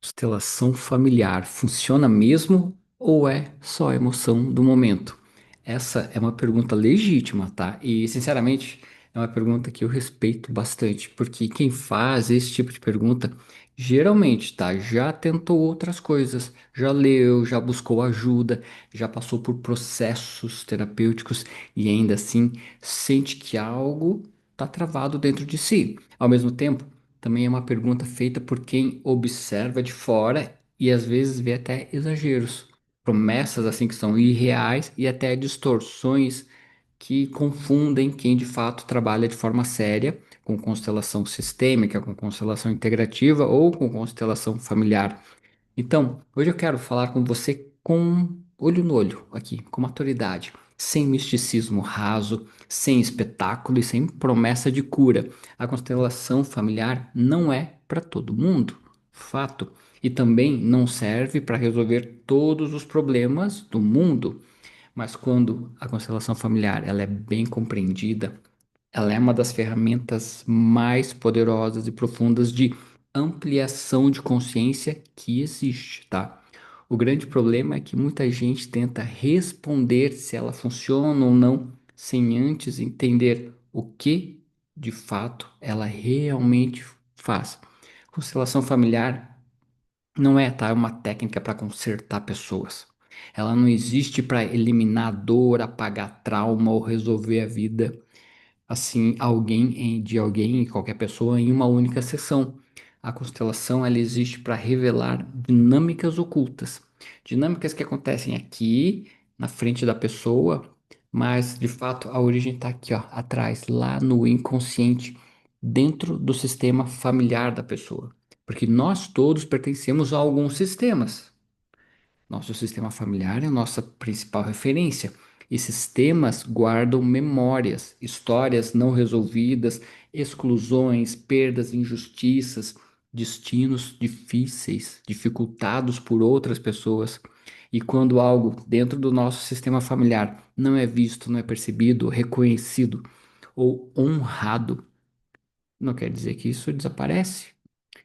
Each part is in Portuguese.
Constelação familiar funciona mesmo ou é só emoção do momento? Essa é uma pergunta legítima, tá? E, sinceramente, é uma pergunta que eu respeito bastante, porque quem faz esse tipo de pergunta geralmente, tá? Já tentou outras coisas, já leu, já buscou ajuda, já passou por processos terapêuticos e ainda assim sente que algo tá travado dentro de si. Ao mesmo tempo, também é uma pergunta feita por quem observa de fora e às vezes vê até exageros, promessas assim que são irreais e até distorções que confundem quem de fato trabalha de forma séria com constelação sistêmica, com constelação integrativa ou com constelação familiar. Então, hoje eu quero falar com você com olho no olho, aqui, com maturidade, sem misticismo raso, sem espetáculo e sem promessa de cura. A constelação familiar não é para todo mundo, fato. E também não serve para resolver todos os problemas do mundo. Mas quando a constelação familiar ela é bem compreendida, ela é uma das ferramentas mais poderosas e profundas de ampliação de consciência que existe, tá? O grande problema é que muita gente tenta responder se ela funciona ou não, sem antes entender o que de fato ela realmente faz. Constelação familiar não é, tá? É uma técnica para consertar pessoas. Ela não existe para eliminar dor, apagar trauma ou resolver a vida assim de alguém, qualquer pessoa, em uma única sessão. A constelação ela existe para revelar dinâmicas ocultas, dinâmicas que acontecem aqui na frente da pessoa, mas de fato a origem está aqui, ó, atrás, lá no inconsciente, dentro do sistema familiar da pessoa, porque nós todos pertencemos a alguns sistemas. Nosso sistema familiar é a nossa principal referência. Esses temas guardam memórias, histórias não resolvidas, exclusões, perdas, injustiças, destinos difíceis, dificultados por outras pessoas. E quando algo dentro do nosso sistema familiar não é visto, não é percebido, reconhecido ou honrado, não quer dizer que isso desaparece.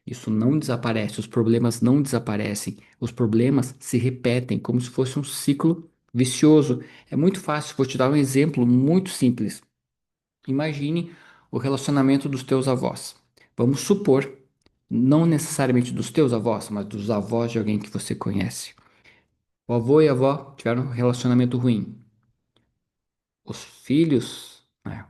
Isso não desaparece, os problemas não desaparecem, os problemas se repetem como se fosse um ciclo vicioso. É muito fácil, vou te dar um exemplo muito simples. Imagine o relacionamento dos teus avós. Vamos supor, não necessariamente dos teus avós, mas dos avós de alguém que você conhece. O avô e a avó tiveram um relacionamento ruim. Os filhos, né,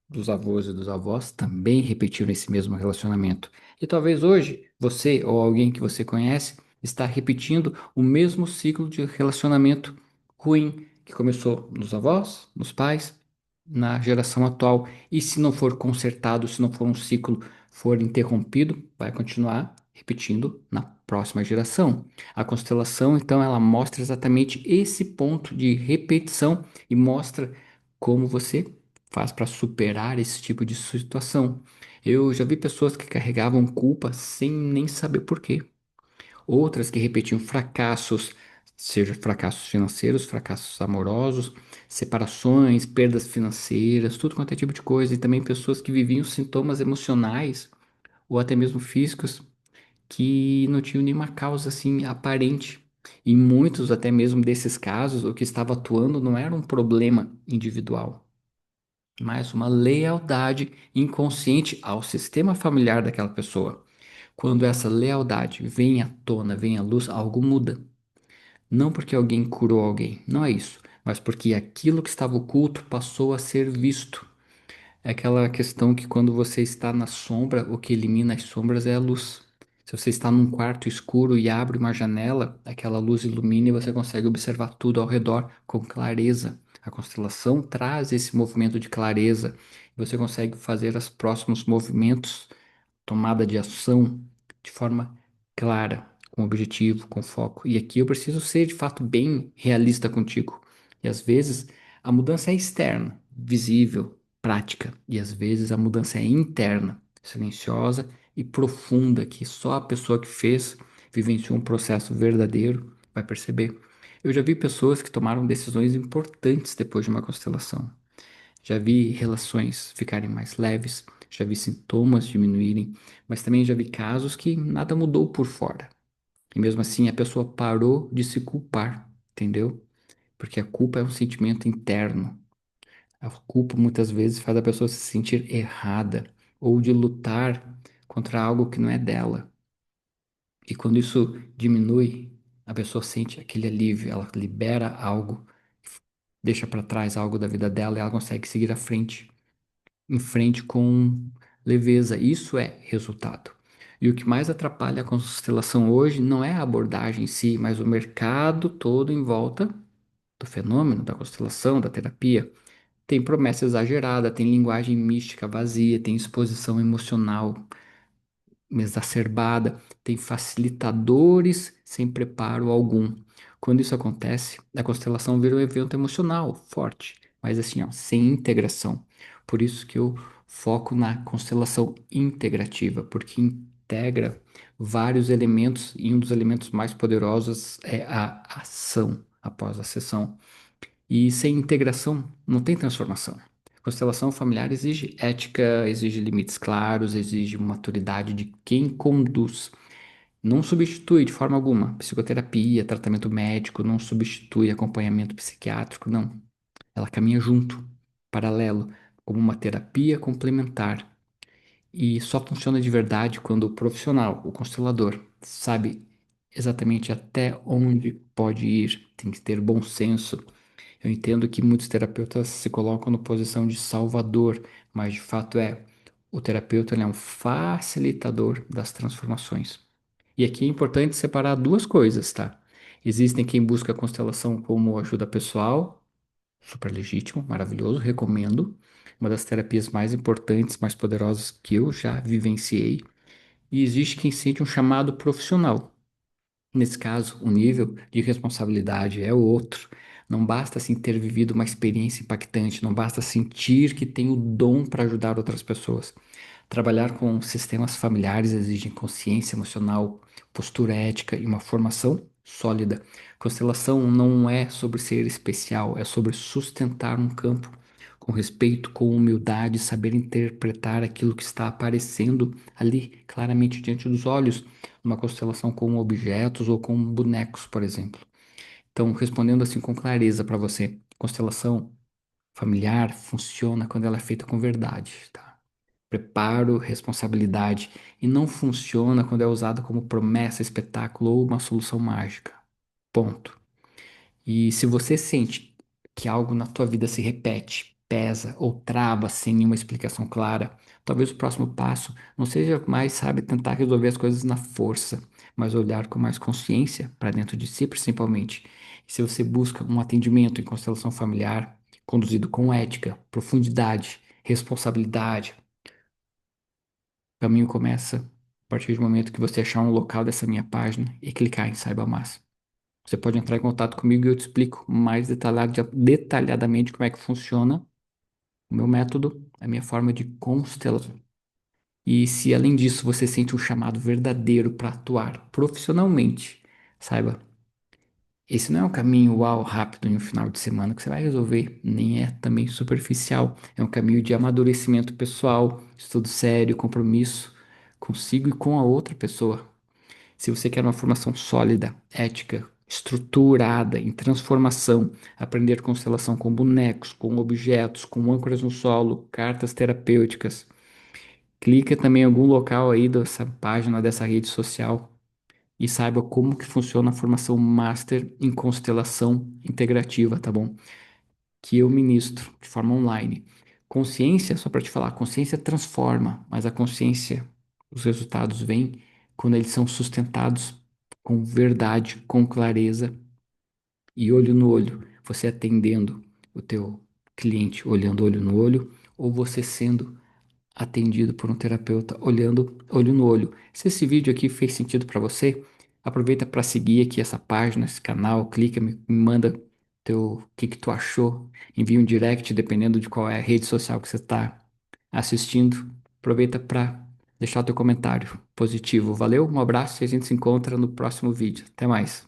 dos avós e dos avós também repetiram esse mesmo relacionamento. E talvez hoje você ou alguém que você conhece está repetindo o mesmo ciclo de relacionamento ruim que começou nos avós, nos pais, na geração atual. E se não for consertado, se não for um ciclo, for interrompido, vai continuar repetindo na próxima geração. A constelação, então, ela mostra exatamente esse ponto de repetição e mostra como você faz para superar esse tipo de situação. Eu já vi pessoas que carregavam culpa sem nem saber por quê. Outras que repetiam fracassos, seja fracassos financeiros, fracassos amorosos, separações, perdas financeiras, tudo quanto é tipo de coisa. E também pessoas que viviam sintomas emocionais ou até mesmo físicos que não tinham nenhuma causa assim aparente. Em muitos até mesmo desses casos, o que estava atuando não era um problema individual, mas uma lealdade inconsciente ao sistema familiar daquela pessoa. Quando essa lealdade vem à tona, vem à luz, algo muda. Não porque alguém curou alguém, não é isso, mas porque aquilo que estava oculto passou a ser visto. É aquela questão que quando você está na sombra, o que elimina as sombras é a luz. Se você está num quarto escuro e abre uma janela, aquela luz ilumina e você consegue observar tudo ao redor com clareza. A constelação traz esse movimento de clareza. Você consegue fazer os próximos movimentos, tomada de ação, de forma clara, com objetivo, com foco. E aqui eu preciso ser de fato bem realista contigo. E às vezes a mudança é externa, visível, prática, e às vezes a mudança é interna, silenciosa e profunda, que só a pessoa que fez, vivenciou um processo verdadeiro, vai perceber. Eu já vi pessoas que tomaram decisões importantes depois de uma constelação. Já vi relações ficarem mais leves, já vi sintomas diminuírem, mas também já vi casos que nada mudou por fora. E mesmo assim a pessoa parou de se culpar, entendeu? Porque a culpa é um sentimento interno. A culpa muitas vezes faz a pessoa se sentir errada ou de lutar contra algo que não é dela. E quando isso diminui, a pessoa sente aquele alívio, ela libera algo, deixa para trás algo da vida dela e ela consegue seguir à frente, em frente com leveza. Isso é resultado. E o que mais atrapalha a constelação hoje não é a abordagem em si, mas o mercado todo em volta do fenômeno da constelação, da terapia. Tem promessa exagerada, tem linguagem mística vazia, tem exposição emocional exacerbada, tem facilitadores sem preparo algum. Quando isso acontece, a constelação vira um evento emocional forte, mas assim, ó, sem integração. Por isso que eu foco na constelação integrativa, porque integra vários elementos e um dos elementos mais poderosos é a ação após a sessão. E sem integração não tem transformação. Constelação familiar exige ética, exige limites claros, exige maturidade de quem conduz. Não substitui de forma alguma psicoterapia, tratamento médico, não substitui acompanhamento psiquiátrico, não. Ela caminha junto, paralelo, como uma terapia complementar. E só funciona de verdade quando o profissional, o constelador, sabe exatamente até onde pode ir, tem que ter bom senso. Eu entendo que muitos terapeutas se colocam na posição de salvador, mas de fato o terapeuta ele é um facilitador das transformações. E aqui é importante separar duas coisas, tá? Existem quem busca a constelação como ajuda pessoal, super legítimo, maravilhoso, recomendo. Uma das terapias mais importantes, mais poderosas que eu já vivenciei. E existe quem sente um chamado profissional. Nesse caso, o nível de responsabilidade é outro. Não basta assim ter vivido uma experiência impactante, não basta sentir que tem o dom para ajudar outras pessoas. Trabalhar com sistemas familiares exige consciência emocional, postura ética e uma formação sólida. Constelação não é sobre ser especial, é sobre sustentar um campo com respeito, com humildade, saber interpretar aquilo que está aparecendo ali claramente diante dos olhos, numa constelação com objetos ou com bonecos, por exemplo. Então, respondendo assim com clareza para você, constelação familiar funciona quando ela é feita com verdade, tá? Preparo, responsabilidade, e não funciona quando é usada como promessa, espetáculo ou uma solução mágica. Ponto. E se você sente que algo na tua vida se repete, pesa ou trava sem nenhuma explicação clara, talvez o próximo passo não seja mais, sabe, tentar resolver as coisas na força, mas olhar com mais consciência para dentro de si, principalmente. E se você busca um atendimento em constelação familiar, conduzido com ética, profundidade, responsabilidade, o caminho começa a partir do momento que você achar um local dessa minha página e clicar em Saiba Mais. Você pode entrar em contato comigo e eu te explico mais detalhadamente como é que funciona o meu método, a minha forma de constelação. E se além disso você sente um chamado verdadeiro para atuar profissionalmente, saiba, esse não é um caminho uau, rápido em um final de semana que você vai resolver, nem é também superficial. É um caminho de amadurecimento pessoal, estudo sério, compromisso consigo e com a outra pessoa. Se você quer uma formação sólida, ética, estruturada, em transformação, aprender constelação com bonecos, com objetos, com âncoras no solo, cartas terapêuticas, clica também em algum local aí dessa página, dessa rede social e saiba como que funciona a formação Master em Constelação Integrativa, tá bom? Que eu ministro de forma online. Consciência, só para te falar, consciência transforma, mas a consciência, os resultados vêm quando eles são sustentados com verdade, com clareza e olho no olho. Você atendendo o teu cliente olhando olho no olho ou você sendo atendido por um terapeuta olhando olho no olho. Se esse vídeo aqui fez sentido para você, aproveita para seguir aqui essa página, esse canal, clica, me manda o que que tu achou, envia um direct dependendo de qual é a rede social que você está assistindo. Aproveita para deixar o teu comentário positivo. Valeu, um abraço e a gente se encontra no próximo vídeo. Até mais.